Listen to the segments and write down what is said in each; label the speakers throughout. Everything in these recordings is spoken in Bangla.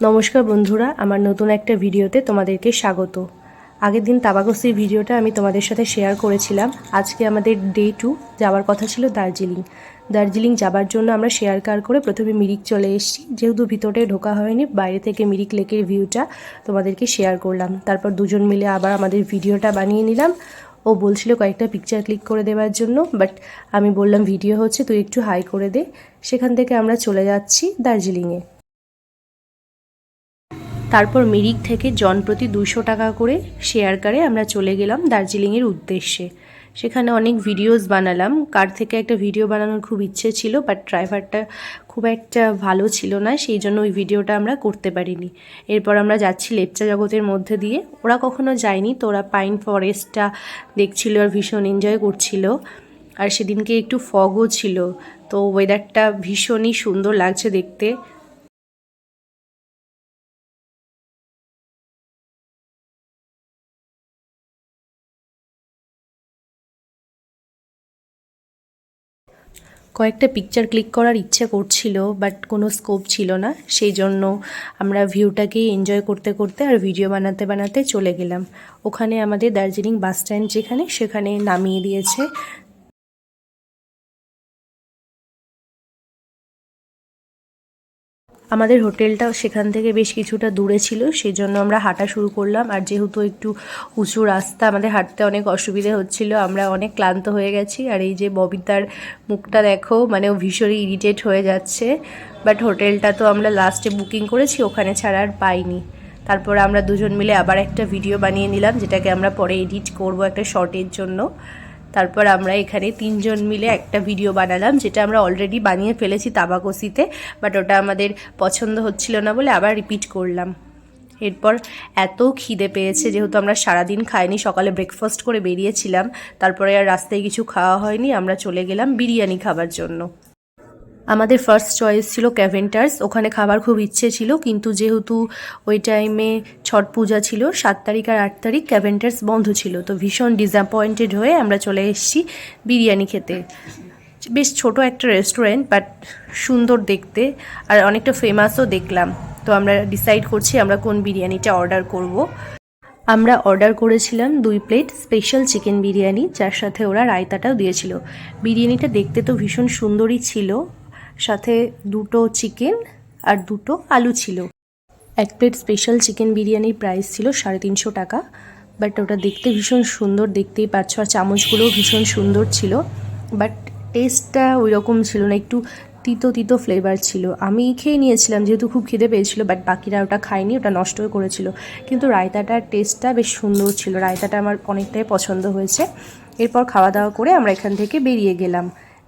Speaker 1: নমস্কার বন্ধুরা, আমার নতুন একটা ভিডিওতে তোমাদেরকে স্বাগত। আগের দিন তাবাকসির ভিডিওটা আমি তোমাদের সাথে শেয়ার করেছিলাম। আজকে আমাদের ডে 2 যাওয়ার কথা ছিল দার্জিলিং যাবার জন্য আমরা শেয়ার কার করে প্রথমে মিরিক চলে এসেছি। যেহেতু ভিতরে ঢোকা হয়নি, বাইরে থেকে মিরিক লেকের ভিউটা তোমাদেরকে শেয়ার করলাম। তারপর দুজন মিলে আবার আমাদের ভিডিওটা বানিয়ে নিলাম। ও বলছিল কয়েকটা পিকচার ক্লিক করে দেওয়ার জন্য, বাট আমি বললাম ভিডিও হচ্ছে, তুই একটু হাই করে দে। সেখান থেকে আমরা চলে যাচ্ছি দার্জিলিংয়ে। তারপর মিরিক থেকে জনপ্রতি 200 টাকা করে শেয়ার কারে আমরা চলে গেলাম দার্জিলিংয়ের উদ্দেশ্যে। সেখানে অনেক ভিডিওস বানালাম। কার থেকে একটা ভিডিও বানানোর খুব ইচ্ছে ছিল, বাট ড্রাইভারটা খুব একটা ভালো ছিল না, সেই জন্য ওই ভিডিওটা আমরা করতে পারিনি। এরপর আমরা যাচ্ছি লেপচা জগতের মধ্যে দিয়ে। ওরা কখনো যায়নি, তো ওরা পাইন ফরেস্টটা দেখছিল আর ভীষণ এনজয় করছিল। আর সেদিনকে একটু ফগও ছিল, তো ওয়েদারটা ভীষণই সুন্দর লাগছে দেখতে। কয়েকটা পিকচার ক্লিক করার ইচ্ছে করছিল, বাট কোনো স্কোপ ছিল না, সেই জন্য আমরা ভিউটাকেই এনজয় করতে করতে আর ভিডিও বানাতে বানাতে চলে গেলাম। ওখানে আমাদের দার্জিলিং বাস স্ট্যান্ড সেখানে নামিয়ে দিয়েছে। আমাদের হোটেলটাও সেখান থেকে বেশ কিছুটা দূরে ছিল, সেই জন্য আমরা হাঁটা শুরু করলাম। আর যেহেতু একটু উঁচু রাস্তা, আমাদের হাঁটতে অনেক অসুবিধে হচ্ছিল, আমরা অনেক ক্লান্ত হয়ে গেছি। আর এই যে ববিতার মুখটা দেখো, মানে ও ভীষণই ইরিটেট হয়ে যাচ্ছে। বাট হোটেলটা তো আমরা লাস্টে বুকিং করেছি, ওখানে ছাড়া আর পাইনি। তারপর আমরা দুজন মিলে আবার একটা ভিডিও বানিয়ে নিলাম, যেটাকে আমরা পরে এডিট করব একটা শর্টের জন্য। তারপর আমরা এখানে 3 জন মিলে একটা ভিডিও বানালাম, যেটা আমরা অলরেডি বানিয়ে ফেলেছি তাবাকসিতে, বাট ওটা আমাদের পছন্দ হচ্ছিল না বলে আবার রিপিট করলাম। এরপর এত খিদে পেয়েছে, যেহেতু আমরা সারাদিন খাইনি, সকালে ব্রেকফাস্ট করে বেরিয়েছিলাম, তারপরে আর রাস্তায় কিছু খাওয়া হয়নি, আমরা চলে গেলাম বিরিয়ানি খাবার জন্য। আমাদের ফার্স্ট চয়েস ছিল ক্যাভেন্টার্স, ওখানে খাবার খুব ইচ্ছে ছিল, কিন্তু যেহেতু ওই টাইমে ছট পূজা ছিল 7 তারিখ আর 8 তারিখ, ক্যাভেন্টার্স বন্ধ ছিল, তো ভীষণ ডিসঅ্যাপয়েন্টেড হয়ে আমরা চলে এসেছি বিরিয়ানি খেতে। বেশ ছোট একটা রেস্টুরেন্ট, বাট সুন্দর দেখতে আর অনেকটা ফেমাসও দেখলাম। তো আমরা ডিসাইড করছি আমরা কোন বিরিয়ানিটা অর্ডার করব। আমরা অর্ডার করেছিলাম 2 প্লেট স্পেশাল চিকেন বিরিয়ানি, যার সাথে ওরা রায়তাটাও দিয়েছিল। বিরিয়ানিটা দেখতে তো ভীষণ সুন্দরই ছিল, সাথে 2টো চিকেন আর 2টো আলু ছিল। 1 প্লেট স্পেশাল চিকেন বিরিয়ানির প্রাইস ছিল 350 টাকা, বাট ওটা দেখতে ভীষণ সুন্দর, দেখতেই পাচ্ছ। আর চামচগুলোও ভীষণ সুন্দর ছিল, বাট টেস্টটা ওই রকম ছিল না, একটু তিতো তিতো ফ্লেভার ছিল। আমি খেয়ে নিয়েছিলাম যেহেতু খুব খিদে পেয়েছিল, বাট বাকিরা ওটা খায়নি, ওটা নষ্ট হয়ে করেছিল। কিন্তু রায়তাটার টেস্টটা বেশ সুন্দর ছিল, রায়তাটা আমার অনেকটাই পছন্দ হয়েছে। এরপর খাওয়া দাওয়া করে আমরা এখান থেকে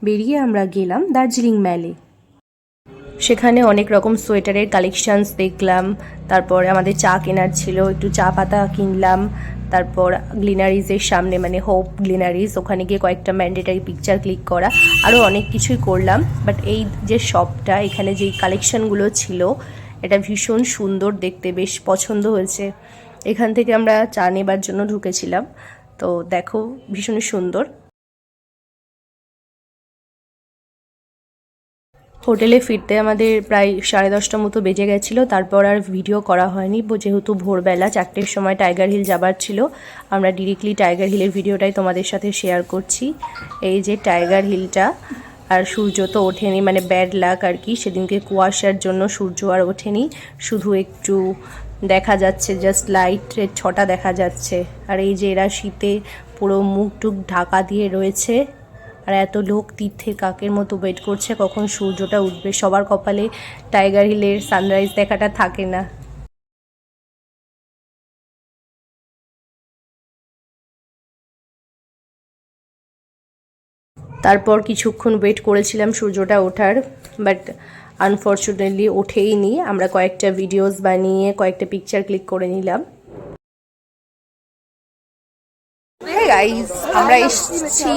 Speaker 1: বেরিয়ে আমরা গেলাম দার্জিলিং ম্যালে। সেখানে অনেক রকম সোয়েটারের কালেকশানস দেখলাম। তারপর আমাদের চা কেনার ছিল, একটু চা পাতা কিনলাম। তারপর গ্লিনারিজের সামনে, মানে হোপ গ্লিনারিজ, ওখানে গিয়ে কয়েকটা ম্যান্ডেটারি পিকচার ক্লিক করা, আরও অনেক কিছুই করলাম। বাট এই যে শপটা, এখানে যেই কালেকশানগুলো ছিল, এটা ভীষণ সুন্দর দেখতে, বেশ পছন্দ হয়েছে। এখান থেকে আমরা চা নেবার জন্য ঢুকেছিলাম, তো দেখো ভীষণ সুন্দর। হোটেলে ফিরতে আমাদের প্রায় 10:30 মতো বেজে গেছিলো। তারপর আর ভিডিও করা হয়নি, যেহেতু ভোরবেলা 4টের সময় টাইগার হিল যাবার ছিল। আমরা ডিরেক্টলি টাইগার হিলের ভিডিওটাই তোমাদের সাথে শেয়ার করছি। এই যে টাইগার হিলটা, আর সূর্য তো ওঠেনি, মানে ব্যাড লাক আর কি, সেদিনকে কুয়াশার জন্য সূর্য আর ওঠেনি, শুধু একটু দেখা যাচ্ছে, জাস্ট লাইটের ছটা দেখা যাচ্ছে। আর এই যে এরা শীতে পুরো মুখ টুক ঢাকা দিয়ে রয়েছে, আর এত লোক তীর্থের কাকের মতো ওয়েট করছে কখন সূর্যটা উঠবে। সবার কপালে টাইগার হিলের সানরাইজ দেখাটা থাকে না। তারপর কিছুক্ষণ ওয়েট করেছিলাম সূর্যটা ওঠার, বাট আনফর্চুনেটলি ওঠেই নি। আমরা কয়েকটা ভিডিওস বানিয়ে কয়েকটা পিকচার ক্লিক করে নিলাম। গাইস, আমরা এসেছি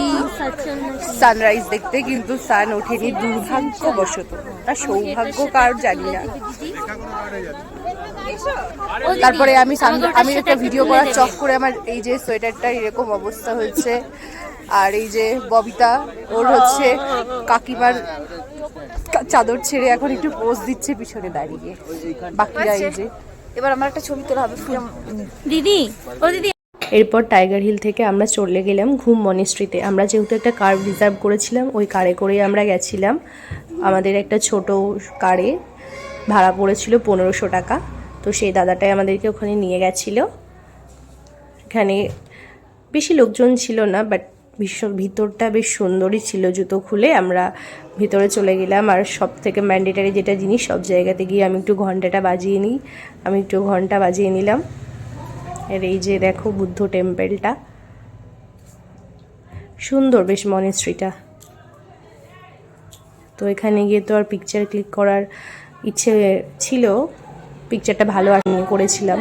Speaker 1: সানরাইজ দেখতে, কিন্তু সান ওঠেনি দুর্ভাগ্যবশত, তার সৌভাগ্য কার জানি না। তারপরে আমি একটা ভিডিও করার চক করে আমার এই যে সোয়েটারটা এরকম অবস্থা হয়েছে। আর এই যে ববিতা, ওর হচ্ছে কাকিমার চাদর ছেড়ে এখন একটু পোজ দিচ্ছে পিছনে দাঁড়িয়ে। বাকিরা এই যে,
Speaker 2: এবার আমার একটা ছবি তোলা হবে দিদি। ও দিদি,
Speaker 1: এরপর টাইগার হিল থেকে আমরা চলে গেলাম ঘুম মনিস্ট্রিতে। আমরা যেহেতু একটা কার রিজার্ভ করেছিলাম, ওই কারে করেই আমরা গেছিলাম। আমাদের একটা ছোট কারে ভাড়া পড়েছিল 1500 টাকা। তো সেই দাদাটাই আমাদেরকে ওখানে নিয়ে গেছিলো। এখানে বেশি লোকজন ছিল না, বাট ভিতরটা বেশ সুন্দরই ছিল। জুতো খুলে আমরা ভিতরে চলে গেলাম। আর সব থেকে ম্যান্ডেটারি যেটা জিনিস, সব জায়গাতে গিয়ে আমি একটু ঘন্টাটা বাজিয়ে নিই। আমি একটু ঘন্টা বাজিয়ে নিলাম। আর এই যে দেখো বুদ্ধ টেম্পলটা, সুন্দর বেশ মনেস্ট্রিটা। তো এখানে গিয়ে তো আর পিকচার ক্লিক করার ইচ্ছে ছিল, পিকচারটা ভালো নিয়ে করেছিলাম।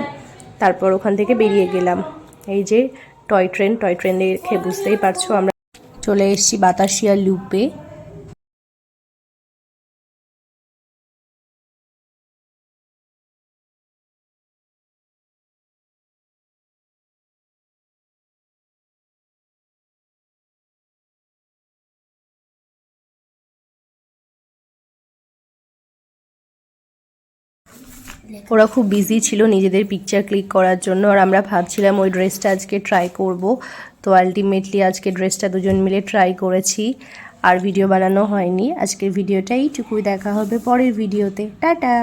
Speaker 1: তারপর ওখান থেকে বেরিয়ে গেলাম। এই যে টয় ট্রেন দেখে বুঝতেই পারছো আমরা চলে এসেছি বাতাসিয়া লুপে। ওরা খুব বিজি ছিল নিজেদের পিকচার ক্লিক করার জন্য, আর আমরা ভাবছিলাম ওই ড্রেসটা আজকে ট্রাই করব। তো আলটিমেটলি আজকে ড্রেসটা দুজন মিলে ট্রাই করেছি, আর ভিডিও বানানো হয়নি। আজকের ভিডিওটা এইটুকুই, দেখা হবে পরের ভিডিওতে। টাটা।